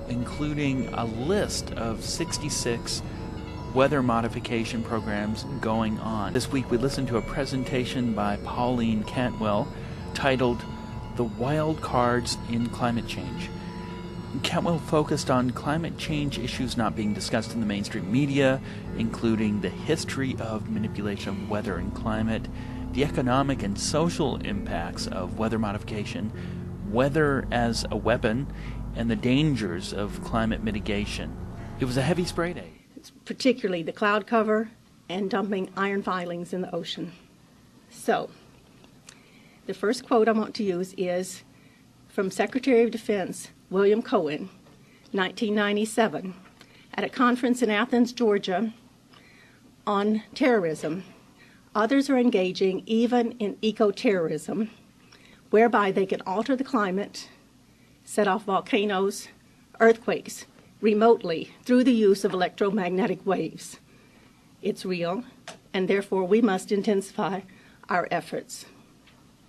including a list of 66 weather modification programs going on. This week we listened to a presentation by Pauline Cantwell titled The Wildcards in Climate Change. Cantwell focused on climate change issues not being discussed in the mainstream media, including the history of manipulation of weather and climate, the economic and social impacts of weather modification, weather as a weapon, and the dangers of climate mitigation. It was a heavy spray day. Particularly the cloud cover and dumping iron filings in the ocean. So, the first quote I want to use is from Secretary of Defense William Cohen, 1997, at a conference in Athens, Georgia, on terrorism. Others are engaging even in eco-terrorism, whereby they can alter the climate, set off volcanoes, earthquakes, remotely through the use of electromagnetic waves. It's real, and therefore we must intensify our efforts.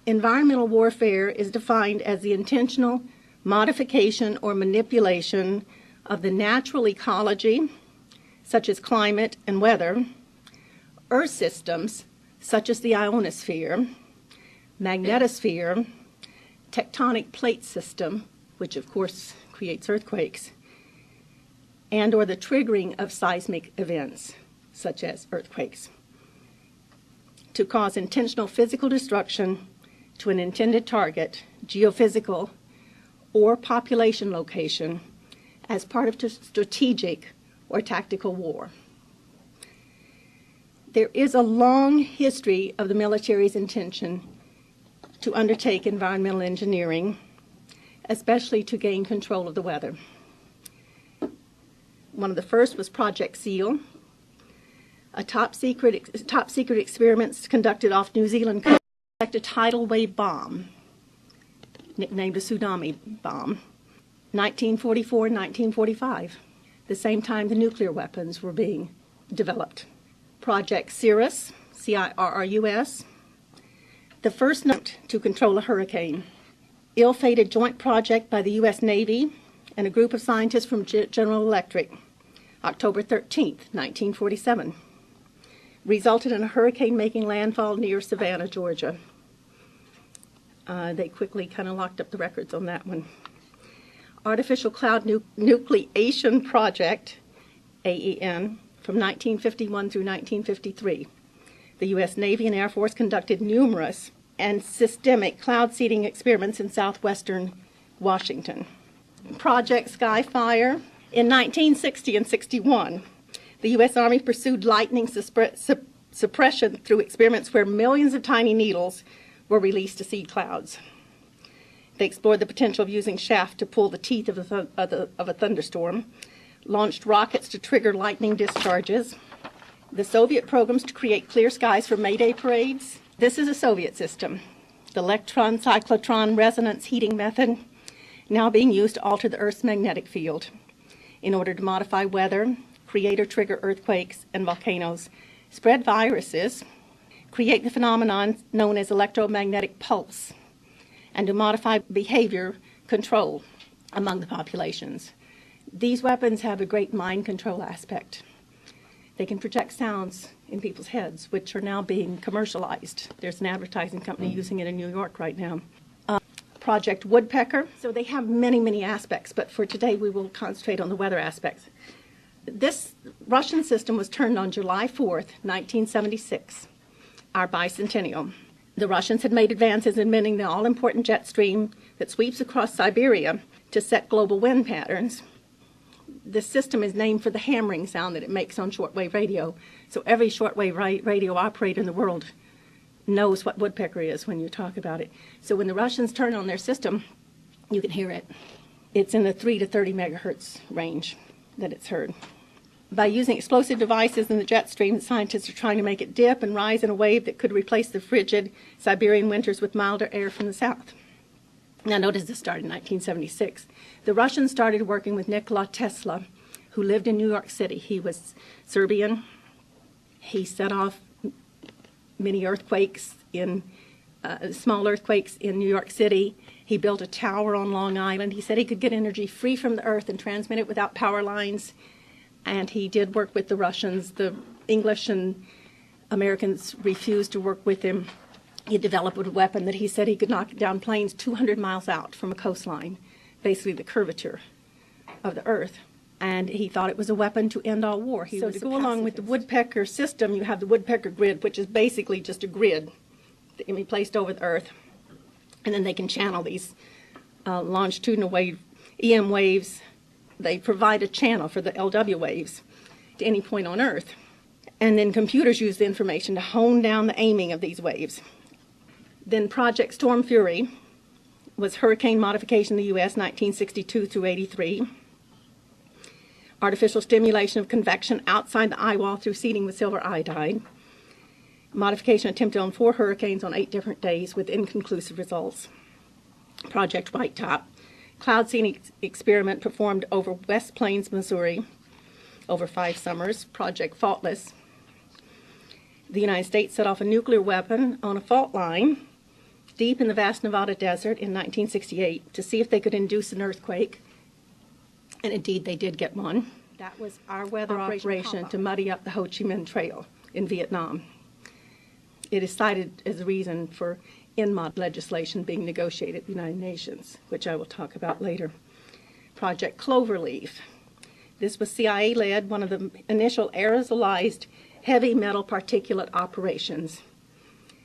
Environmental warfare is defined as the intentional modification or manipulation of the natural ecology, such as climate and weather, earth systems, such as the ionosphere, magnetosphere, tectonic plate system, which of course creates earthquakes, and or the triggering of seismic events, such as earthquakes, to cause intentional physical destruction to an intended target, geophysical, or population location as part of strategic or tactical war. There is a long history of the military's intention to undertake environmental engineering, especially to gain control of the weather. One of the first was Project SEAL, a top secret experiments conducted off New Zealand coast, a tidal wave bomb, nicknamed a tsunami bomb, 1944 and 1945, the same time the nuclear weapons were being developed. Project Cirrus, C-I-R-R-U-S, the first note to control a hurricane, ill-fated joint project by the U.S. Navy and a group of scientists from General Electric, October 13th, 1947, resulted in a hurricane making landfall near Savannah, Georgia. They quickly kind of locked up the records on that one. Artificial Cloud Nucleation Project, AEN, from 1951 through 1953. The U.S. Navy and Air Force conducted numerous and systemic cloud seeding experiments in southwestern Washington. Project Skyfire. In 1960 and 61, the U.S. Army pursued lightning suppression through experiments where millions of tiny needles were released to seed clouds. They explored the potential of using shaft to pull the teeth of a thunderstorm, launched rockets to trigger lightning discharges. The Soviet programs to create clear skies for May Day parades. This is a Soviet system. The electron cyclotron resonance heating method, now being used to alter the Earth's magnetic field in order to modify weather, create or trigger earthquakes and volcanoes, spread viruses, create the phenomenon known as electromagnetic pulse, and to modify behavior control among the populations. These weapons have a great mind control aspect. They can project sounds in people's heads, which are now being commercialized. There's an advertising company using it in New York right now. Project Woodpecker. So they have many, many aspects, but for today we will concentrate on the weather aspects. This Russian system was turned on July 4th, 1976, our bicentennial. The Russians had made advances in inventing the all-important jet stream that sweeps across Siberia to set global wind patterns. This system is named for the hammering sound that it makes on shortwave radio. So every shortwave radio operator in the world knows what woodpecker is when you talk about it. So when the Russians turn on their system, you can hear it. It's in the 3 to 30 megahertz range that it's heard. By using explosive devices in the jet stream, scientists are trying to make it dip and rise in a wave that could replace the frigid Siberian winters with milder air from the south. Now notice this started in 1976. The Russians started working with Nikola Tesla, who lived in New York City. He was Serbian. He set off many earthquakes small earthquakes in New York City, He built a tower on Long Island. He said he could get energy free from the earth and transmit it without power lines. And he did work with the Russians. The English and Americans refused to work with him. He developed a weapon that he said he could knock down planes 200 miles out from a coastline, basically the curvature of the earth. And he thought it was a weapon to end all war. So to go along with the woodpecker system, you have the woodpecker grid, which is basically just a grid that can be placed over the earth. And then they can channel these longitudinal wave, EM waves. They provide a channel for the LW waves to any point on Earth. And then computers use the information to hone down the aiming of these waves. Then Project Storm Fury was hurricane modification in the U.S. 1962 through 83. Artificial stimulation of convection outside the eye wall through seeding with silver iodide. Modification attempted on 4 hurricanes on 8 different days with inconclusive results. Project Whitetop. Cloud seeding experiment performed over West Plains, Missouri, over 5 summers. Project Faultless. The United States set off a nuclear weapon on a fault line deep in the vast Nevada desert in 1968 to see if they could induce an earthquake. And indeed, they did get one. That was our weather operation to muddy up the Ho Chi Minh Trail in Vietnam. It is cited as a reason for INMOD legislation being negotiated at the United Nations, which I will talk about later. Project Cloverleaf. This was CIA-led, one of the initial aerosolized heavy metal particulate operations,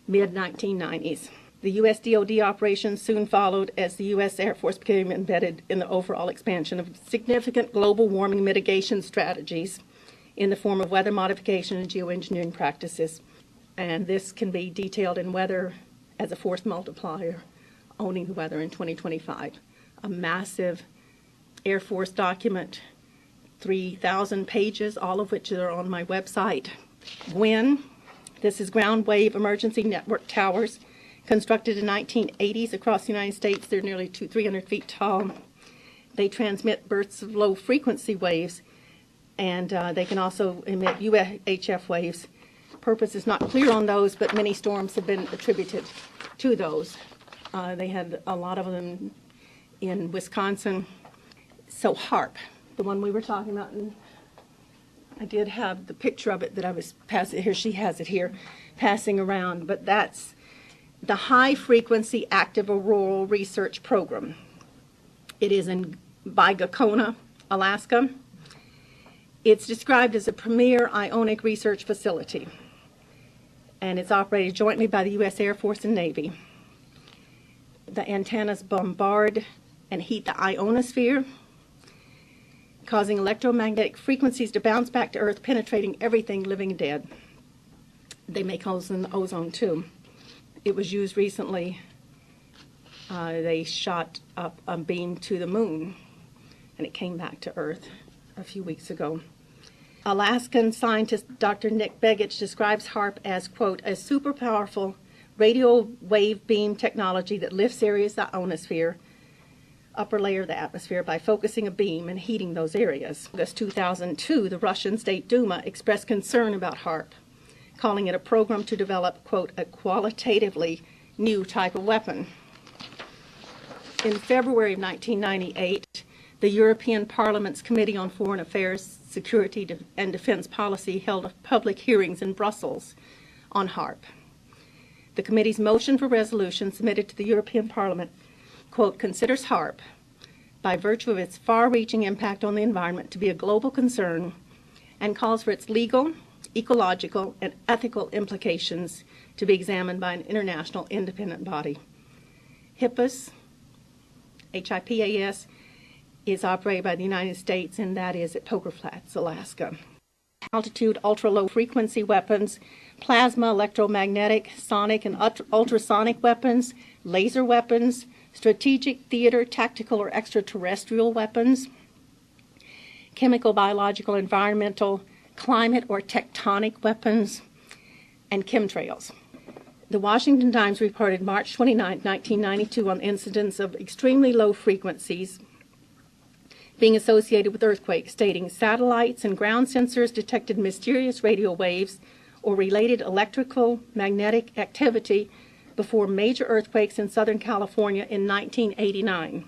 mid-1990s. The U.S. DoD operations soon followed as the U.S. Air Force became embedded in the overall expansion of significant global warming mitigation strategies in the form of weather modification and geoengineering practices. And this can be detailed in Weather as a Force Multiplier, Owning the Weather in 2025. A massive Air Force document, 3,000 pages, all of which are on my website. GWIN, this is Ground Wave Emergency Network Towers, constructed in the 1980s across the United States. They're nearly 300 feet tall. They transmit bursts of low-frequency waves, and they can also emit UHF waves. Purpose is not clear on those, but many storms have been attributed to those. They had a lot of them in Wisconsin. So HARP, the one we were talking about, and I did have the picture of it that I was passing here. She has it here, passing around, but that's the High Frequency Active Auroral Research Program. It is by Gakona, Alaska. It's described as a premier ionic research facility, and it's operated jointly by the U.S. Air Force and Navy. The antennas bombard and heat the ionosphere, causing electromagnetic frequencies to bounce back to Earth, penetrating everything living and dead. They make holes in the ozone, too. It was used recently. They shot up a beam to the moon, and it came back to Earth a few weeks ago. Alaskan scientist Dr. Nick Begich describes HARP as, quote, a super powerful radio wave beam technology that lifts areas of the ionosphere, upper layer of the atmosphere, by focusing a beam and heating those areas. In August 2002, the Russian State Duma expressed concern about HARP, calling it a program to develop, quote, a qualitatively new type of weapon. In February of 1998, the European Parliament's Committee on Foreign Affairs, Security and Defense Policy held public hearings in Brussels on HARP. The committee's motion for resolution submitted to the European Parliament, quote, considers HARP, by virtue of its far-reaching impact on the environment, to be a global concern and calls for its legal, ecological, and ethical implications to be examined by an international independent body. HIPAS, HIPAS, is operated by the United States, and that is at Poker Flats, Alaska. Altitude, ultra-low frequency weapons, plasma, electromagnetic, sonic, and ultrasonic weapons, laser weapons, strategic, theater, tactical, or extraterrestrial weapons, chemical, biological, environmental, climate, or tectonic weapons, and chemtrails. The Washington Times reported March 29, 1992 on incidents of extremely low frequencies being associated with earthquakes, stating satellites and ground sensors detected mysterious radio waves or related electrical magnetic activity before major earthquakes in Southern California in 1989.